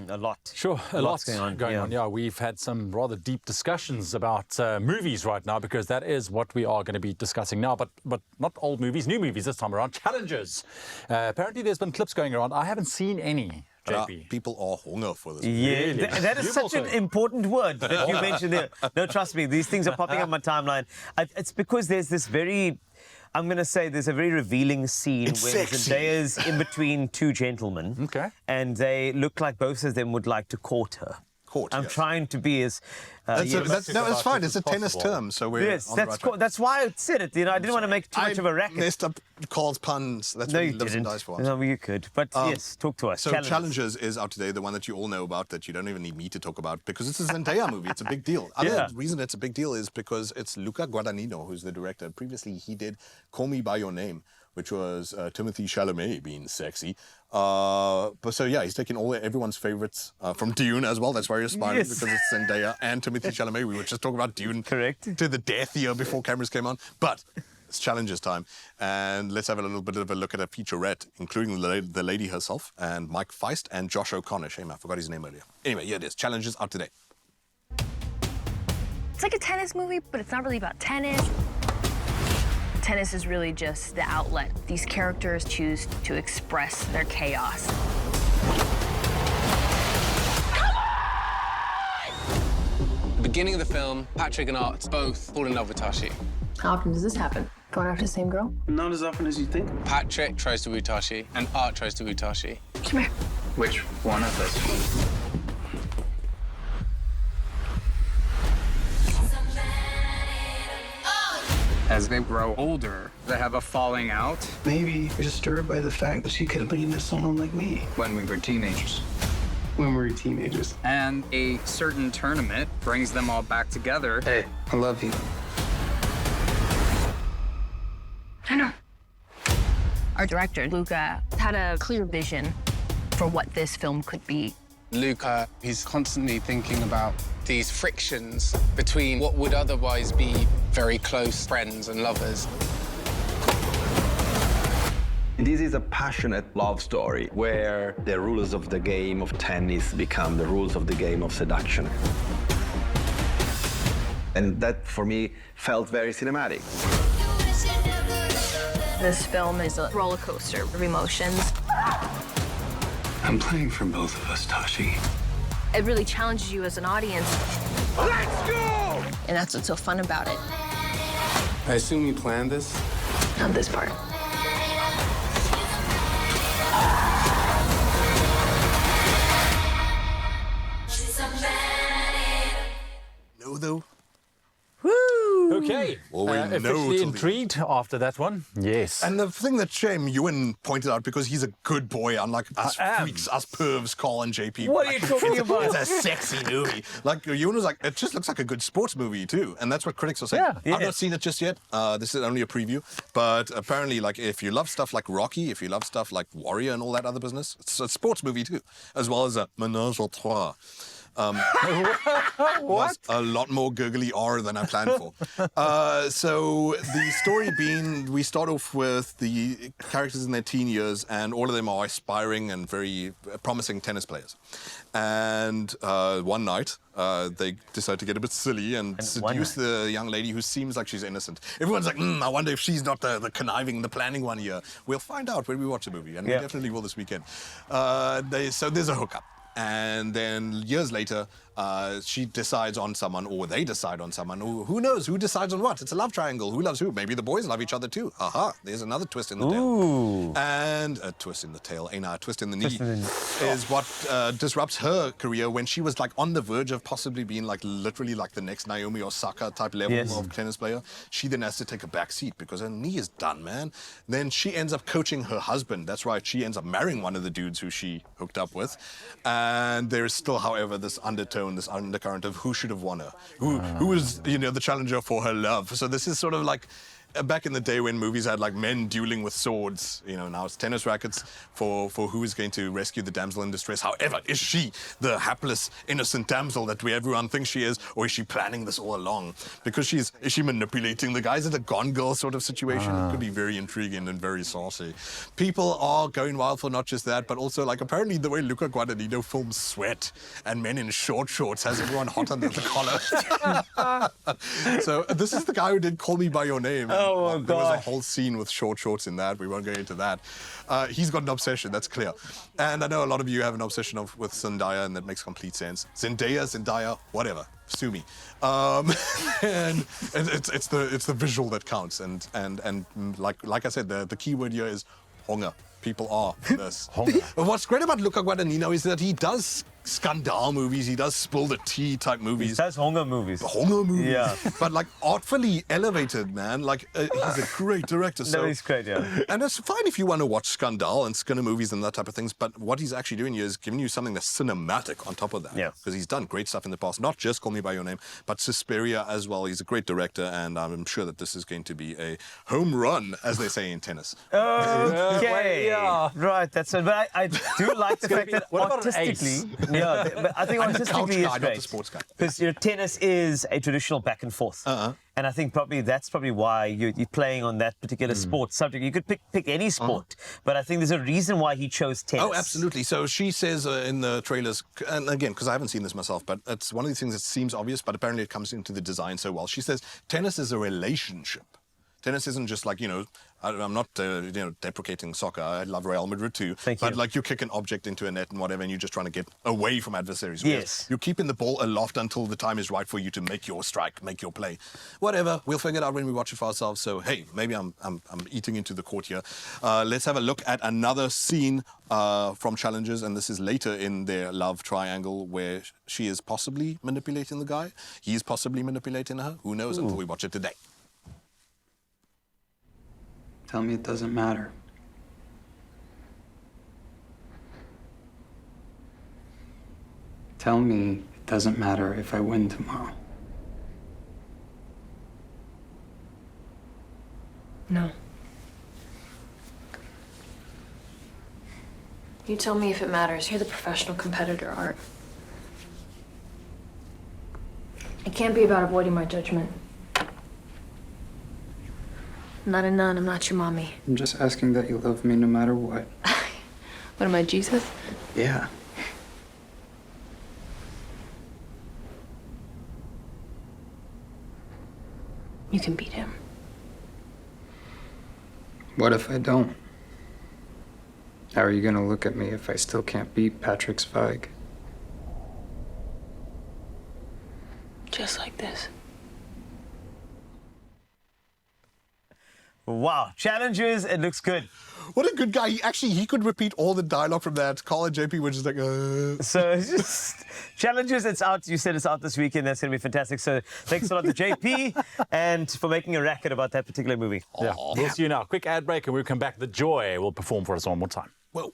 A lot. Sure, a lot going on. Yeah, we've had some rather deep discussions about movies right now, because that is what we are going to be discussing now. But not old movies, new movies this time around. Challenges. Apparently, there's been clips going around. I haven't seen any. JP. People are hunger for this. Yeah, Really? that is such an important word that you mentioned there. No, trust me, these things are popping up my timeline. It's because there's this very, I'm going to say, there's a very revealing scene It's where sexy. Zendaya's in between two gentlemen. Okay. And they look like both of them would like to court her. I'm yes. trying to be as... No, it's fine. It's a tennis possible. term, so we're Yes, on the that's right cool. track. That's why I said it. You know, I didn't want to make too much of a racket. I messed up Carl's puns. That's No, what he you lives and didn't. dies for. No, you could. But yes, talk to us. So Challenges is out today, the one that you all know about, that you don't even need me to talk about, because it's a Zendaya movie. It's a big deal. The reason it's a big deal is because it's Luca Guadagnino who's the director. Previously, he did Call Me By Your Name, which was Timothée Chalamet being sexy. But so yeah, he's taking everyone's favorites from Dune as well. That's why you're smiling, because it's Zendaya and Timothée Chalamet. We were just talking about Dune to the death here before cameras came on. But it's Challenges time, and let's have a little bit of a look at a featurette, including the lady herself, and Mike Feist and Josh O'Connor. Shame I forgot his name earlier. Anyway, here it is. Challenges out today. It's like a tennis movie, but it's not really about tennis. Tennis is really just the outlet. These characters choose to express their chaos. At the beginning of the film, Patrick and Art both fall in love with Tashi. How often does this happen? Going after the same girl? Not as often as you think. Patrick tries to woo Tashi, and Art tries to woo Tashi. Come here. Which one of us? As they grow older, they have a falling out. Maybe you're disturbed by the fact that she could have been with someone like me. When we were teenagers. When we were teenagers. And a certain tournament brings them all back together. Hey, I love you. I know. Our director, Luca, had a clear vision for what this film could be. Luca, he's constantly thinking about these frictions between what would otherwise be very close friends and lovers. This is a passionate love story where the rules of the game of tennis become the rules of the game of seduction. And that, for me, felt very cinematic. This film is a roller coaster of emotions. I'm playing for both of us, Tashi. It really challenges you as an audience. Let's go! And that's what's so fun about it. I assume you planned this? Not this part. No, though. Okay. Well, we know officially till the intrigued after that one. Yes. And the thing that Shame Ewan pointed out, because he's a good boy, unlike us freaks, us pervs, Carl and JP. What are you talking about? It's a sexy movie. Like, Ewan was like, it just looks like a good sports movie, too. And that's what critics are saying. Yeah. I've not seen it just yet. This is only a preview. But apparently, like, if you love stuff like Rocky, if you love stuff like Warrior and all that other business, it's a sports movie, too, as well as a menage a trois. Was a lot more gurgly R than I planned for. So the story being, we start off with the characters in their teen years, and all of them are aspiring and very promising tennis players. And one night, they decide to get a bit silly and seduce the young lady who seems like she's innocent. Everyone's like, I wonder if she's not the conniving, the planning one here. We'll find out when we watch the movie, and we definitely will this weekend. So there's a hookup. And then years later, she decides on someone, or they decide on someone. Who knows? Who decides on what? It's a love triangle. Who loves who? Maybe the boys love each other too. Aha, there's another twist in the tail. And a twist in the tail, a twist in the knee, is what disrupts her career when she was like on the verge of possibly being like literally like the next Naomi Osaka type level of tennis player. She then has to take a back seat because her knee is done, man. Then she ends up coaching her husband. That's right. She ends up marrying one of the dudes who she hooked up with. And there is still, however, this undercurrent of who should have won her, who was, the challenger for her love. So this is sort of like back in the day when movies had like men dueling with swords, now it's tennis rackets for who is going to rescue the damsel in distress. However, is she the hapless, innocent damsel that everyone thinks she is, or is she planning this all along? Because is she manipulating the guys? Is it a Gone Girl sort of situation? It could be very intriguing and very saucy. People are going wild for not just that, but also like apparently the way Luca Guadagnino films Sweat and men in short shorts has everyone hot under the collar. So this is the guy who did Call Me By Your Name. Oh, there was a gosh. whole scene with short shorts in that. We won't go into that. He's got an obsession, that's clear. And I know a lot of you have an obsession with Zendaya, and that makes complete sense. Zendaya, whatever. Sue me. And it's the visual that counts. And like I said, the key word here is hunger. People are for this. But what's great about Luca Guadagnino is that he does scandal movies, he does spill the tea type movies. That's hunger movies. Hunger movies. Yeah. But like artfully elevated, man. Like he's a great director. So. No, he's great, yeah. And it's fine if you want to watch scandal and Skinner movies and that type of things, but what he's actually doing here is giving you something that's cinematic on top of that. Yeah. Because he's done great stuff in the past, not just Call Me By Your Name, but Suspiria as well. He's a great director, and I'm sure that this is going to be a home run, as they say in tennis. Okay. yeah. Right, that's it. But I do like the fact that what about an ace? artistically, yeah, but I think I'm the couch artistically guy, is not great. the sports guy. Because tennis is a traditional back and forth. And I think that's probably why you're playing on that particular sport subject. You could pick any sport, but I think there's a reason why he chose tennis. Oh, absolutely. So she says in the trailers, and again, because I haven't seen this myself, but it's one of these things that seems obvious, but apparently it comes into the design so well. She says tennis is a relationship. Tennis isn't just like, I'm not, deprecating soccer. I love Real Madrid too. Thank you. But like you kick an object into a net and whatever, and you're just trying to get away from adversaries. Yes. You're keeping the ball aloft until the time is right for you to make your strike, make your play. Whatever. We'll figure it out when we watch it for ourselves. So, hey, maybe I'm eating into the court here. Let's have a look at another scene from Challengers, and this is later in their love triangle where she is possibly manipulating the guy. He is possibly manipulating her. Who knows until we watch it today. Tell me it doesn't matter. Tell me it doesn't matter if I win tomorrow. No. You tell me if it matters. You're the professional competitor, Art. It can't be about avoiding my judgment. I'm not a nun. I'm not your mommy. I'm just asking that you love me no matter what. What am I, Jesus? Yeah. You can beat him. What if I don't? How are you gonna look at me if I still can't beat Patrick Zweig? Just like this. Wow, Challengers, it looks good. What a good guy. He could repeat all the dialogue from that. Call it JP, which is like, So it's just Challengers, it's out. You said it's out this weekend. That's going to be fantastic. So thanks a lot to JP and for making a racket about that particular movie. Yeah. We'll see you now. Quick ad break and we'll come back. The Joy will perform for us one more time. Whoa.